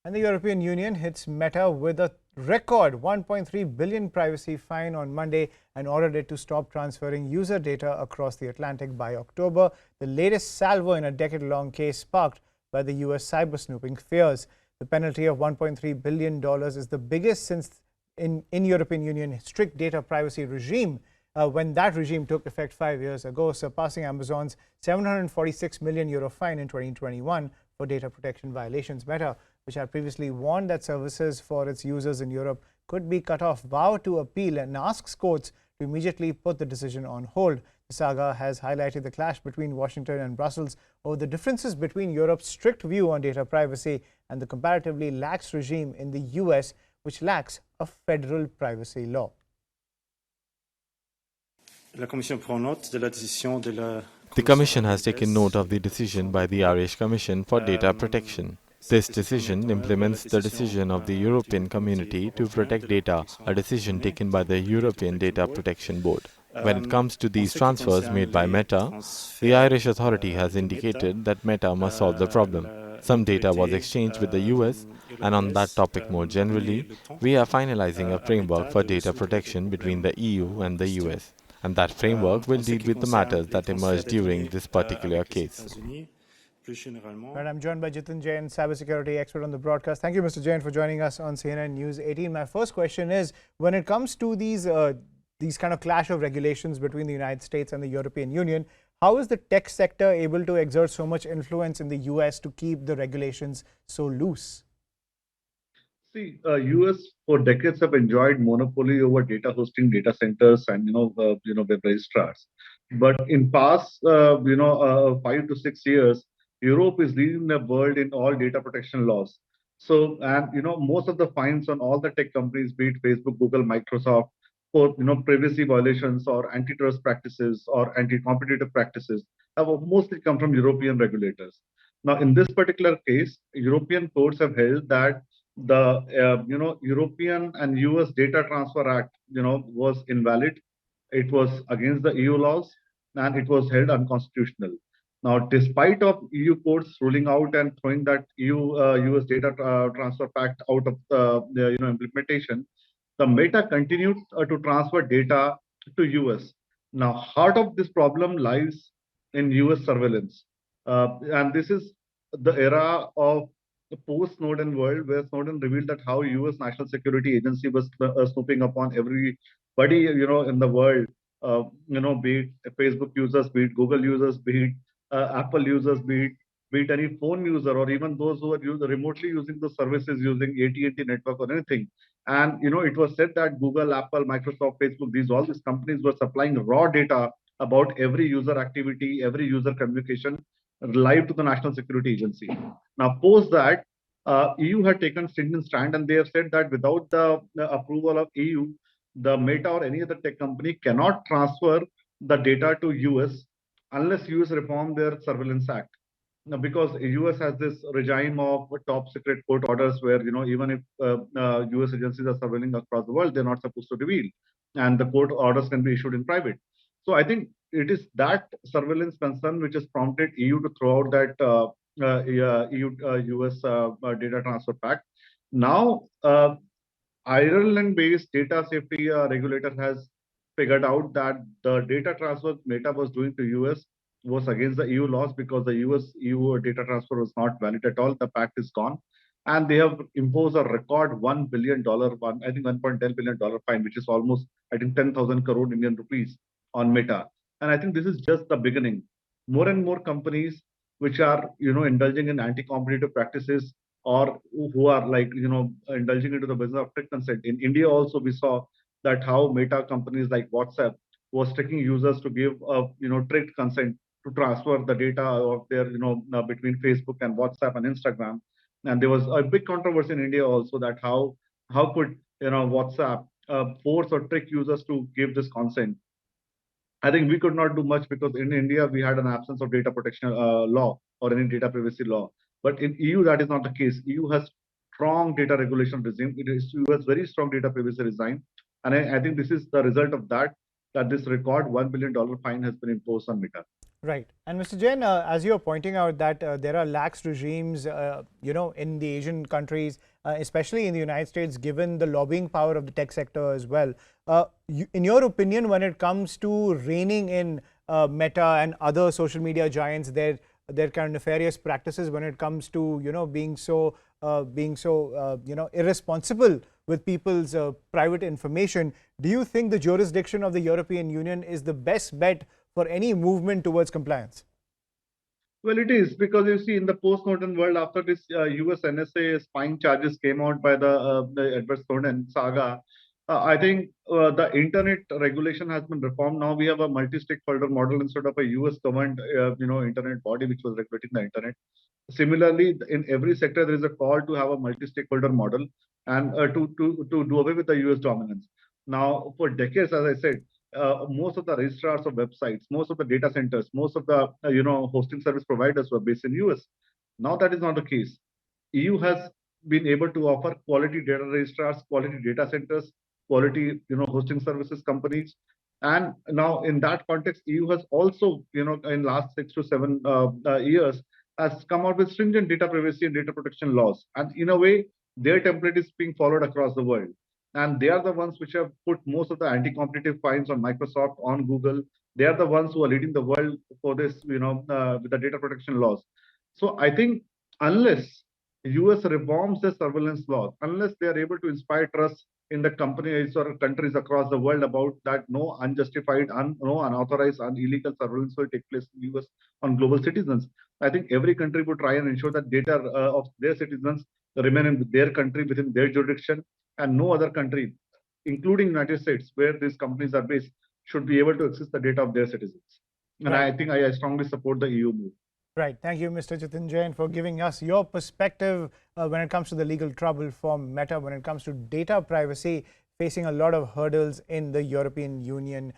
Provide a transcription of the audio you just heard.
And the European Union hits Meta with a record 1.3 billion privacy fine on Monday and ordered it to stop transferring user data across the Atlantic by October, the latest salvo in a decade-long case sparked by the US cyber snooping fears. The penalty of $1.3 billion is the biggest since in European Union strict data privacy regime when that regime took effect 5 years ago, surpassing Amazon's €746 million fine in 2021 for data protection violations. Meta, which had previously warned that services for its users in Europe could be cut off, vowed to appeal and asks courts to immediately put the decision on hold. The saga has highlighted the clash between Washington and Brussels over the differences between Europe's strict view on data privacy and the comparatively lax regime in the US, which lacks a federal privacy law. The Commission has taken note of the decision by the Irish Commission for Data Protection. This decision implements the decision of the European Community to protect data, a decision taken by the European Data Protection Board. When it comes to these transfers made by Meta, the Irish authority has indicated that Meta must solve the problem. Some data was exchanged with the US, and on that topic more generally, we are finalizing a framework for data protection between the EU and the US. And that framework will deal with the matters that emerged during this particular case. Right, I'm joined by Jitin Jain, cybersecurity expert on the broadcast. Thank you, Mr. Jain, for joining us on CNN News 18. My first question is, when it comes to these kind of clash of regulations between the United States and the European Union, how is the tech sector able to exert so much influence in the US to keep the regulations so loose? See, US for decades have enjoyed monopoly over data hosting, data centers, and web registrars. But in past 5 to 6 years, Europe is leading the world in all data protection laws. So, and most of the fines on all the tech companies, be it Facebook, Google, Microsoft, for privacy violations or antitrust practices or anti-competitive practices, have mostly come from European regulators. Now, in this particular case, European courts have held that the European and US Data Transfer Act was invalid. It was against the EU laws and it was held unconstitutional. Now, despite of EU courts ruling out and throwing that US Data Transfer Act out of the implementation, the Meta continued to transfer data to US. Now, heart of this problem lies in US surveillance, and this is the era of the post-Snowden world, where Snowden revealed that how U.S. National Security Agency was snooping upon everybody, in the world, be it Facebook users, be it Google users, be it Apple users, be it any phone user, or even those who are remotely using the services using AT&T network or anything. And it was said that Google, Apple, Microsoft, Facebook, all these companies were supplying raw data about every user activity, every user communication live to the National Security Agency. Now, post that, EU had taken stringent stand, and they have said that without the approval of EU, the Meta or any other tech company cannot transfer the data to US unless US reform their Surveillance Act. Now, because US has this regime of top secret court orders where even if US agencies are surveilling across the world, they're not supposed to reveal, and the court orders can be issued in private. So I think it is that surveillance concern which has prompted EU to throw out that EU-US data transfer pact. Now, Ireland-based data safety regulator has figured out that the data transfer Meta was doing to US was against the EU laws because the EU data transfer was not valid at all. The pact is gone. And they have imposed a record $1 billion, I think $1.10 billion fine, which is almost, I think, 10,000 crore Indian rupees on Meta. And I think this is just the beginning. More and more companies which are, indulging in anti-competitive practices or who are indulging into the business of trick consent. In India also, we saw that how Meta companies like WhatsApp was tricking users to give tricked consent to transfer the data of their between Facebook and WhatsApp and Instagram. And there was a big controversy in India also that how could WhatsApp force or trick users to give this consent. I think we could not do much because in India we had an absence of data protection law or any data privacy law. But in EU that is not the case. EU has strong data regulation regime. EU has very strong data privacy regime, and I think this is the result of that this record $1 billion fine has been imposed on Meta. Right. And Mr. Jain, as you're pointing out that there are lax regimes, in the Asian countries, especially in the United States, given the lobbying power of the tech sector as well. In your opinion, when it comes to reining in Meta and other social media giants, their kind of nefarious practices when it comes to being so irresponsible with people's private information, do you think the jurisdiction of the European Union is the best bet for any movement towards compliance? Well, it is because you see, in the post-Norton world, after this US NSA spying charges came out by the Edward Snowden saga, I think the internet regulation has been reformed. Now we have a multi-stakeholder model instead of a US governed, internet body which was regulating the internet. Similarly, in every sector, there is a call to have a multi-stakeholder model and to do away with the US dominance. Now, for decades, as I said, most of the registrars of websites, most of the data centers, most of the hosting service providers were based in US. Now that is not the case. EU has been able to offer quality data registrars, quality data centers, quality hosting services companies, and now in that context, EU has also in last 6 to 7 years has come out with stringent data privacy and data protection laws, and in a way, their template is being followed across the world. And they are the ones which have put most of the anti-competitive fines on Microsoft, on Google. They are the ones who are leading the world for this, with the data protection laws. So I think unless US reforms their surveillance laws, unless they are able to inspire trust in the companies or countries across the world about that no unjustified, no unauthorized, illegal surveillance will take place in US on global citizens. I think every country would try and ensure that data of their citizens remain in their country within their jurisdiction, and no other country, including United States, where these companies are based, should be able to access the data of their citizens. And Right. I think I strongly support the EU move. Right. Thank you, Mr. Jitin Jain, for giving us your perspective when it comes to the legal trouble for Meta, when it comes to data privacy, facing a lot of hurdles in the European Union.